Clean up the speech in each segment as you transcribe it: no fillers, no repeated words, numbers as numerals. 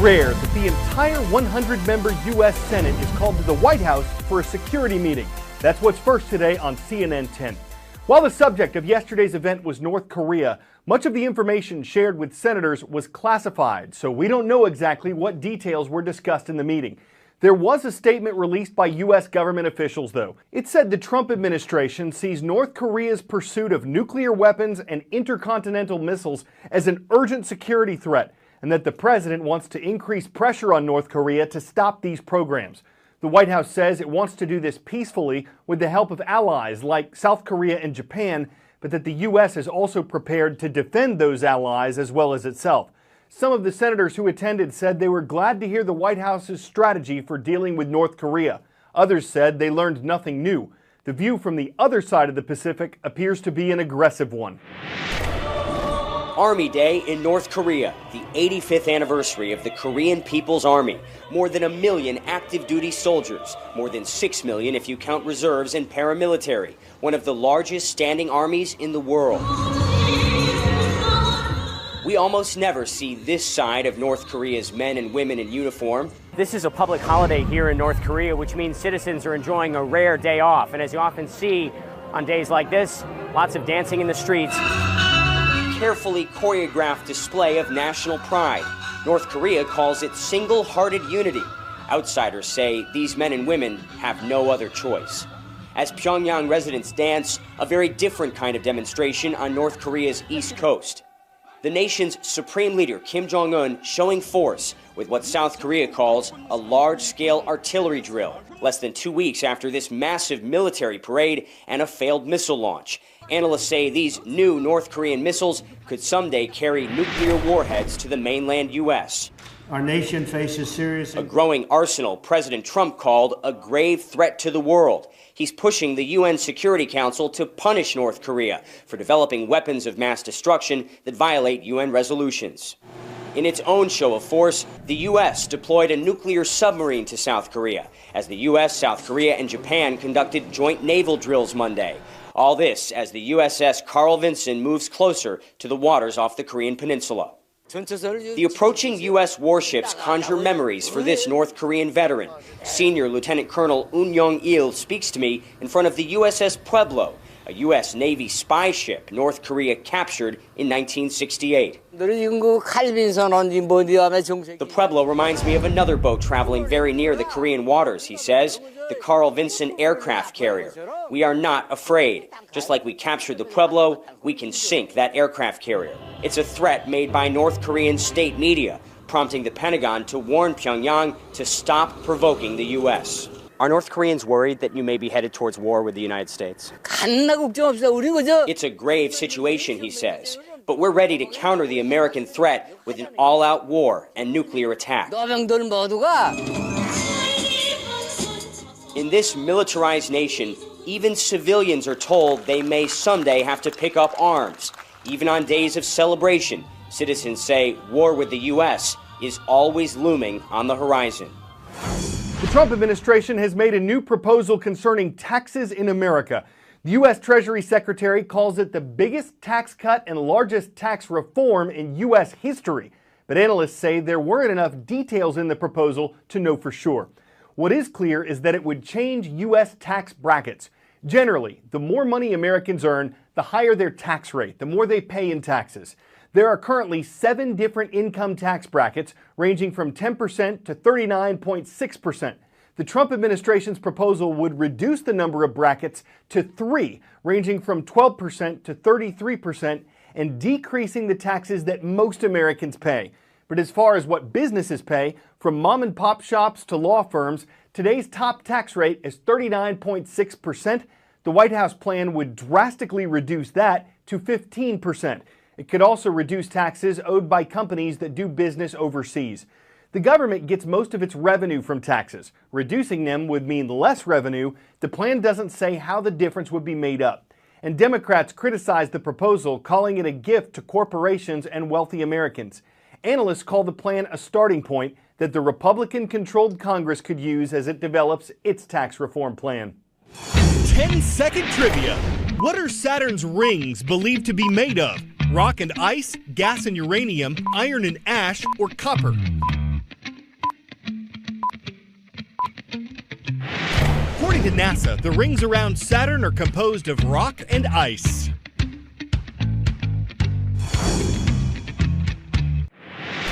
rare that the entire 100-member U.S. Senate is called to the White House for a security meeting. That's what's first today on CNN 10. While the subject of yesterday's event was North Korea, much of the information shared with senators was classified, so we don't know exactly what details were discussed in the meeting. There was a statement released by U.S. government officials, though. It said the Trump administration sees North Korea's pursuit of nuclear weapons and intercontinental missiles as an urgent security threat, and that the president wants to increase pressure on North Korea to stop these programs. The White House says it wants to do this peacefully with the help of allies like South Korea and Japan, but that the U.S. is also prepared to defend those allies as well as itself. Some of the senators who attended said they were glad to hear the White House's strategy for dealing with North Korea. Others said they learned nothing new. The view from the other side of the Pacific appears to be an aggressive one. Army Day in North Korea, the 85th anniversary of the Korean People's Army. More than 1 million active duty soldiers, more than 6 million if you count reserves and paramilitary, one of the largest standing armies in the world. We almost never see this side of North Korea's men and women in uniform. This is a public holiday here in North Korea, which means citizens are enjoying a rare day off. And as you often see on days like this, lots of dancing in the streets. Carefully choreographed display of national pride. North Korea calls it single-hearted unity. Outsiders say these men and women have no other choice. As Pyongyang residents dance, a very different kind of demonstration on North Korea's east coast. The nation's supreme leader, Kim Jong-un, showing force with what South Korea calls a large-scale artillery drill, less than 2 weeks after this massive military parade and a failed missile launch. Analysts say these new North Korean missiles could someday carry nuclear warheads to the mainland U.S. Our nation faces serious... A growing arsenal President Trump called a grave threat to the world. He's pushing the UN Security Council to punish North Korea for developing weapons of mass destruction that violate UN resolutions. In its own show of force, the U.S. deployed a nuclear submarine to South Korea, as the U.S., South Korea, and Japan conducted joint naval drills Monday. All this as the USS Carl Vinson moves closer to the waters off the Korean peninsula. The approaching U.S. warships conjure memories for this North Korean veteran. Senior Lieutenant Colonel Eun Young-il speaks to me in front of the USS Pueblo, a U.S. Navy spy ship North Korea captured in 1968. The Pueblo reminds me of another boat traveling very near the Korean waters, he says, the Carl Vinson aircraft carrier. We are not afraid. Just like we captured the Pueblo, we can sink that aircraft carrier. It's a threat made by North Korean state media, prompting the Pentagon to warn Pyongyang to stop provoking the U.S. Are North Koreans worried that you may be headed towards war with the United States? It's a grave situation, he says, but we're ready to counter the American threat with an all-out war and nuclear attack. In this militarized nation, even civilians are told they may someday have to pick up arms. Even on days of celebration, citizens say war with the U.S. is always looming on the horizon. The Trump administration has made a new proposal concerning taxes in America. The U.S. Treasury Secretary calls it the biggest tax cut and largest tax reform in U.S. history. But analysts say there weren't enough details in the proposal to know for sure. What is clear is that it would change U.S. tax brackets. Generally, the more money Americans earn, the higher their tax rate, the more they pay in taxes. There are currently 7 different income tax brackets, ranging from 10% to 39.6%. The Trump administration's proposal would reduce the number of brackets to 3, ranging from 12% to 33%, and decreasing the taxes that most Americans pay. But as far as what businesses pay, from mom and pop shops to law firms, today's top tax rate is 39.6%. The White House plan would drastically reduce that to 15%. It could also reduce taxes owed by companies that do business overseas. The government gets most of its revenue from taxes. Reducing them would mean less revenue. The plan doesn't say how the difference would be made up. And Democrats criticize the proposal, calling it a gift to corporations and wealthy Americans. Analysts call the plan a starting point that the Republican-controlled Congress could use as it develops its tax reform plan. 10-second trivia. What are Saturn's rings believed to be made of? Rock and ice, gas and uranium, iron and ash, or copper? According to NASA, the rings around Saturn are composed of rock and ice.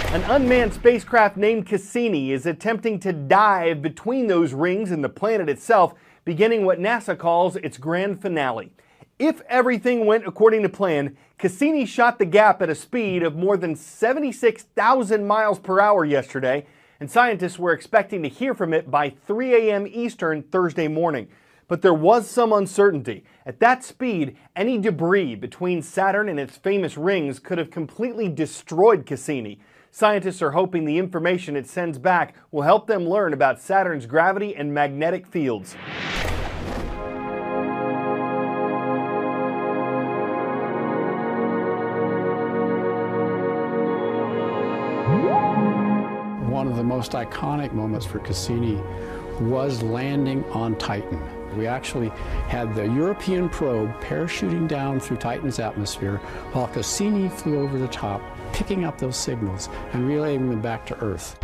An unmanned spacecraft named Cassini is attempting to dive between those rings and the planet itself, beginning what NASA calls its grand finale. If everything went according to plan, Cassini shot the gap at a speed of more than 76,000 miles per hour yesterday, and scientists were expecting to hear from it by 3 a.m. Eastern Thursday morning. But there was some uncertainty. At that speed, any debris between Saturn and its famous rings could have completely destroyed Cassini. Scientists are hoping the information it sends back will help them learn about Saturn's gravity and magnetic fields. One of the most iconic moments for Cassini was landing on Titan. We actually had the European probe parachuting down through Titan's atmosphere while Cassini flew over the top, picking up those signals and relaying them back to Earth.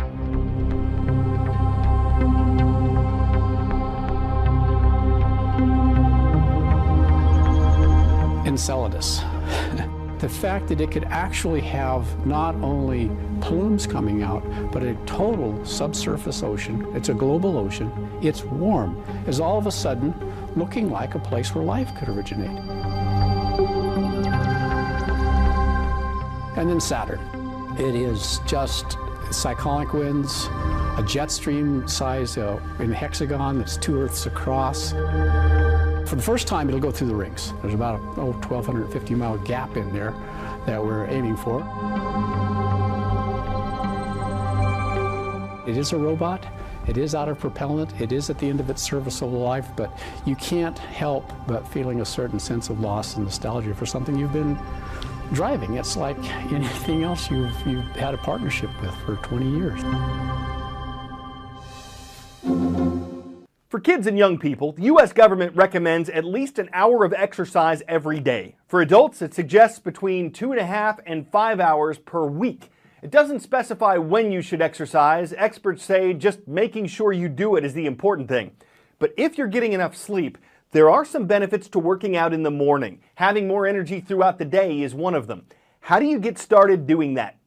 Enceladus. The fact that it could actually have not only plumes coming out, but a total subsurface ocean, it's a global ocean, it's warm, is all of a sudden looking like a place where life could originate. And then Saturn. It is just cyclonic winds, a jet stream size in a hexagon that's 2 Earths across. For the first time, it'll go through the rings. There's about a 1,250 mile gap in there that we're aiming for. It is a robot. It is out of propellant. It is at the end of its serviceable life, but you can't help but feeling a certain sense of loss and nostalgia for something you've been driving. It's like anything else you've had a partnership with for 20 years. For kids and young people, the U.S. government recommends at least an hour of exercise every day. For adults, it suggests between 2.5 and 5 hours per week. It doesn't specify when you should exercise. Experts say just making sure you do it is the important thing. But if you're getting enough sleep, there are some benefits to working out in the morning. Having more energy throughout the day is one of them. How do you get started doing that?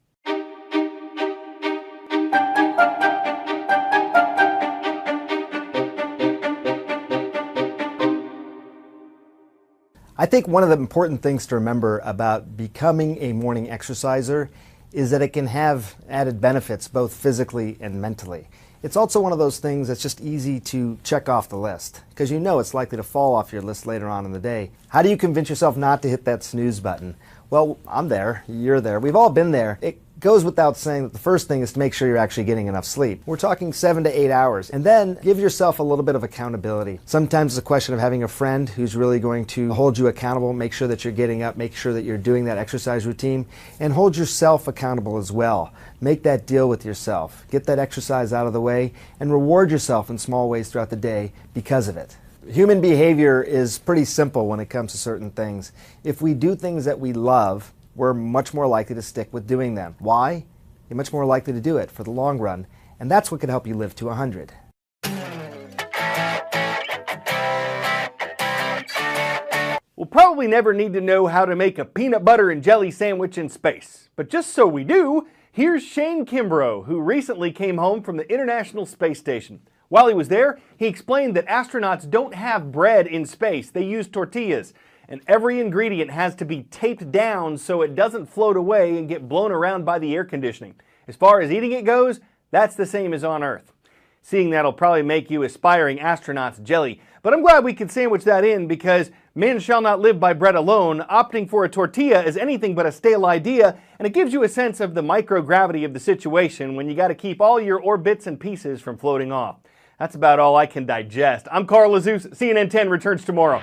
I think one of the important things to remember about becoming a morning exerciser is that it can have added benefits both physically and mentally. It's also one of those things that's just easy to check off the list because you know it's likely to fall off your list later on in the day. How do you convince yourself not to hit that snooze button? Well, I'm there, you're there, we've all been there. It goes without saying that the first thing is to make sure you're actually getting enough sleep. We're talking 7 to 8 hours. And then give yourself a little bit of accountability. Sometimes it's a question of having a friend who's really going to hold you accountable, make sure that you're getting up, make sure that you're doing that exercise routine, and hold yourself accountable as well. Make that deal with yourself. Get that exercise out of the way and reward yourself in small ways throughout the day because of it. Human behavior is pretty simple when it comes to certain things. If we do things that we love, we're much more likely to stick with doing them. Why? You're much more likely to do it for the long run, and that's what can help you live to 100. We'll probably never need to know how to make a peanut butter and jelly sandwich in space. But just so we do, here's Shane Kimbrough, who recently came home from the International Space Station. While he was there, he explained that astronauts don't have bread in space, they use tortillas. And every ingredient has to be taped down so it doesn't float away and get blown around by the air conditioning. As far as eating it goes, that's the same as on Earth. Seeing that'll probably make you aspiring astronauts jelly. But I'm glad we could sandwich that in because men shall not live by bread alone. Opting for a tortilla is anything but a stale idea, and it gives you a sense of the microgravity of the situation when you got to keep all your bits and pieces from floating off. That's about all I can digest. I'm Carl Azuz. CNN 10 returns tomorrow.